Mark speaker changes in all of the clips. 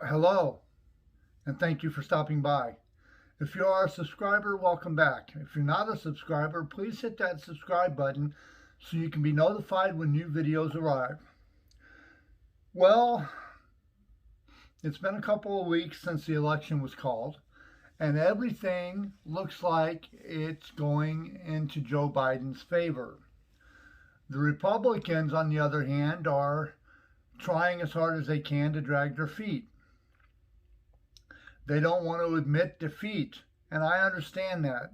Speaker 1: Hello, and thank you for stopping by. If you are a subscriber, welcome back. If you're not a subscriber, please hit that subscribe button so you can be notified when new videos arrive. Well, it's been a couple of weeks since the election was called, and everything looks like it's going into Joe Biden's favor. The Republicans, on the other hand, are trying as hard as they can to drag their feet. They don't want to admit defeat, and I understand that.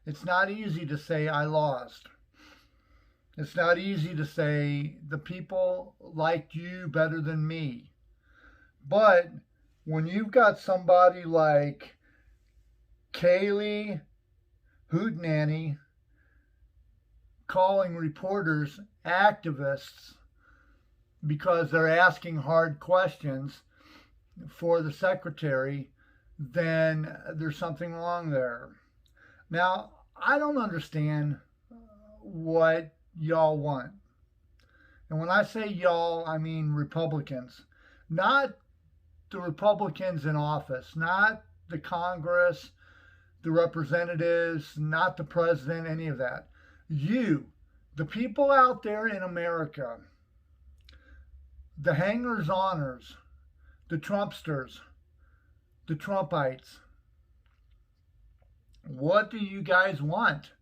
Speaker 1: It's not easy to say I lost. It's not easy to say the people liked you better than me. But when you've got somebody like Kaylee Hootenanny calling reporters activists because they're asking hard questions for the secretary, then there's something wrong there. Now, I don't understand what y'all want. And when I say y'all, I mean Republicans. Not the Republicans in office, not the Congress, the representatives, not the president, any of that. You, the people out there in America, the hangers-oners, the Trumpsters, the Trumpites. What do you guys want?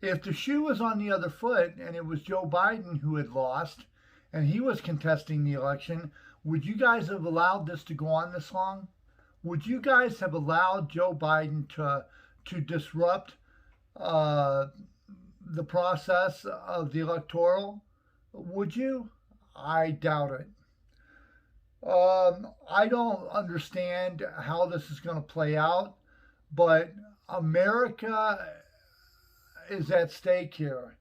Speaker 1: If the shoe was on the other foot and it was Joe Biden who had lost and he was contesting the election, would you guys have allowed this to go on this long? Would you guys have allowed Joe Biden to disrupt the process of the electoral? Would you? I doubt it. I don't understand how this is going to play out, but America is at stake here.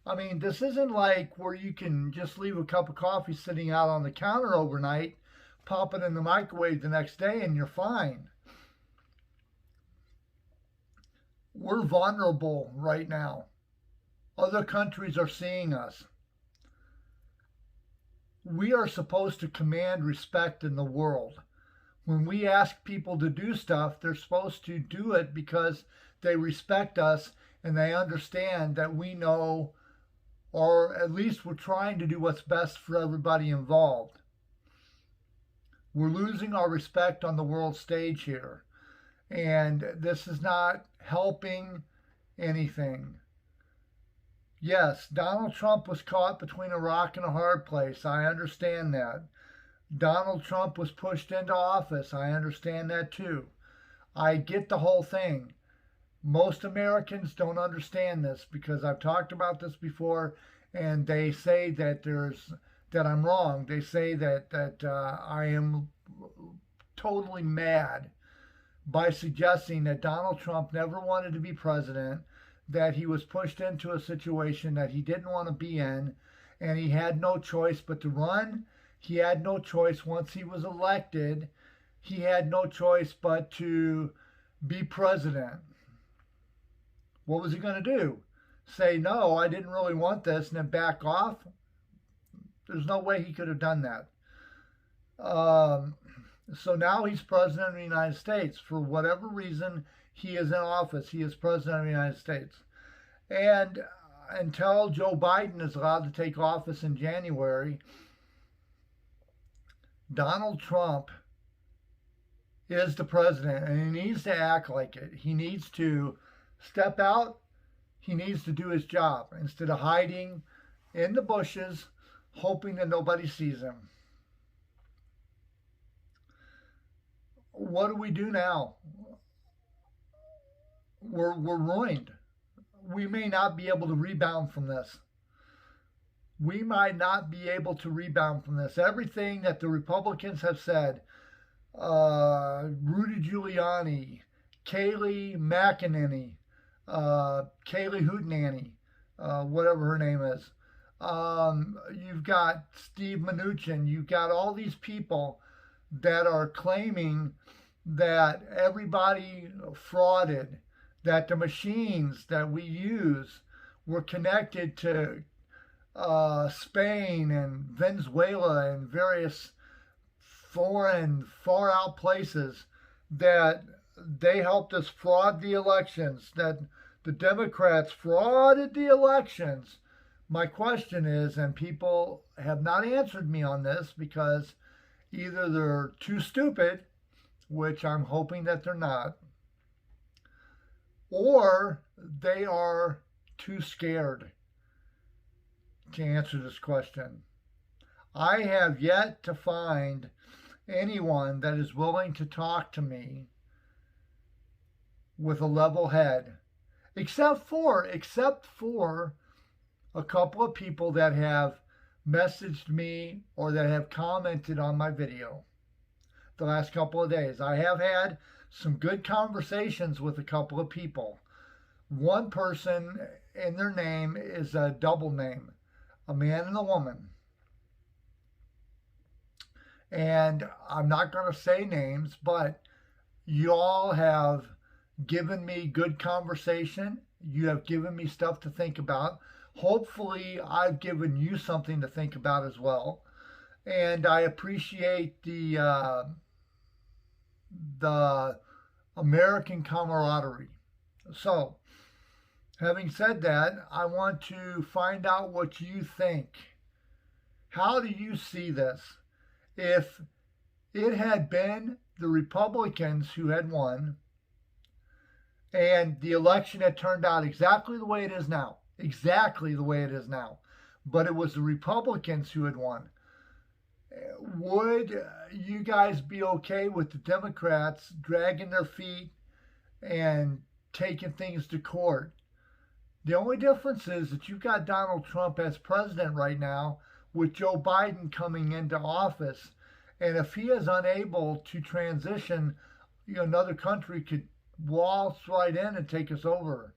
Speaker 1: I mean, this isn't like where you can just leave a cup of coffee sitting out on the counter overnight, pop it in the microwave the next day, and you're fine. We're vulnerable right now. Other countries are seeing us. We are supposed to command respect in the world. When we ask people to do stuff, they're supposed to do it because they respect us and they understand that we know, or at least we're trying to do what's best for everybody involved. We're losing our respect on the world stage here, and this is not helping anything. Yes, Donald Trump was caught between a rock and a hard place. I understand that. Donald Trump was pushed into office. I understand that too. I get the whole thing. Most Americans don't understand this because I've talked about this before, and they say that I'm wrong. They say that I am totally mad by suggesting that Donald Trump never wanted to be president, that he was pushed into a situation that he didn't want to be in, and he had no choice but to run. He had no choice once he was elected. He had no choice but to be president. What was he going to do? Say, no, I didn't really want this, and then back off? There's no way he could have done that. So now he's president of the United States. For whatever reason, he is in office. He is president of the United States. And until Joe Biden is allowed to take office in January, Donald Trump is the president, and he needs to act like it. He needs to step out. He needs to do his job instead of hiding in the bushes, hoping that nobody sees him. What do we do now? We're ruined. We may not be able to rebound from this. We might not be able to rebound from this. Everything that the Republicans have said, Rudy Giuliani, Kaylee McEnany, Kaylee Hootenanny, whatever her name is. You've got Steve Mnuchin. You've got all these people that are claiming that everybody frauded, that the machines that we use were connected to Spain and Venezuela and various foreign, far out places that they helped us fraud the elections, that the Democrats frauded the elections. My question is, and people have not answered me on this because either they're too stupid, which I'm hoping that they're not, or they are too scared to answer this question. I have yet to find anyone that is willing to talk to me with a level head, except for a couple of people that have messaged me or that have commented on my video the last couple of days. I have had some good conversations with a couple of people. One person, and their name is a double name, a man and a woman. And I'm not going to say names, but you all have given me good conversation. You have given me stuff to think about. Hopefully, I've given you something to think about as well. And I appreciate the American camaraderie. So, having said that, I want to find out what you think. How do you see this? If it had been the Republicans who had won and the election had turned out exactly the way it is now, but it was the Republicans who had won, would you guys be okay with the Democrats dragging their feet and taking things to court? The only difference is that you've got Donald Trump as president right now with Joe Biden coming into office. And if he is unable to transition, another country could waltz right in and take us over.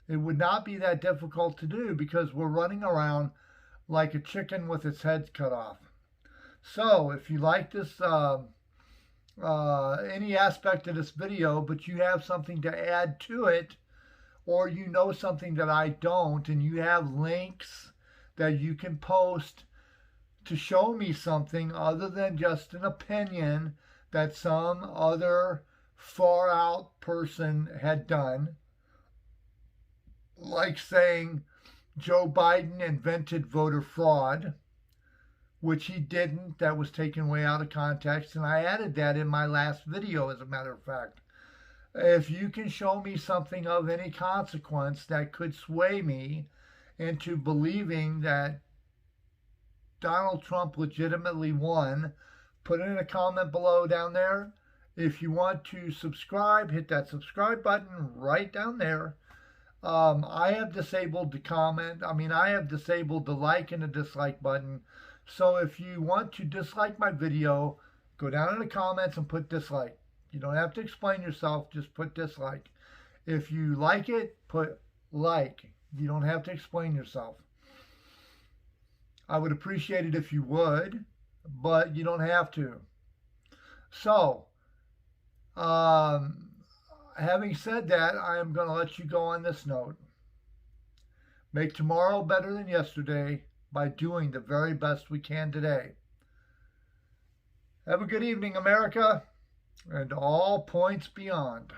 Speaker 1: It would not be that difficult to do because we're running around like a chicken with its head cut off. So if you like this, any aspect of this video, but you have something to add to it, or you know something that I don't, and you have links that you can post to show me something other than just an opinion that some other far out person had done, like saying Joe Biden invented voter fraud, which he didn't. That was taken way out of context, and I added that in my last video, as a matter of fact. If you can show me something of any consequence that could sway me into believing that Donald Trump legitimately won, put it in a comment below down there. If you want to subscribe, hit that subscribe button right down there. I have disabled the comment. I have disabled the like and the dislike button. So if you want to dislike my video, go down in the comments and put dislike. You don't have to explain yourself, just put dislike. If you like it, put like. You don't have to explain yourself. I would appreciate it if you would, but you don't have to. So, having said that, I am going to let you go on this note. Make tomorrow better than yesterday by doing the very best we can today. Have a good evening, America, and all points beyond.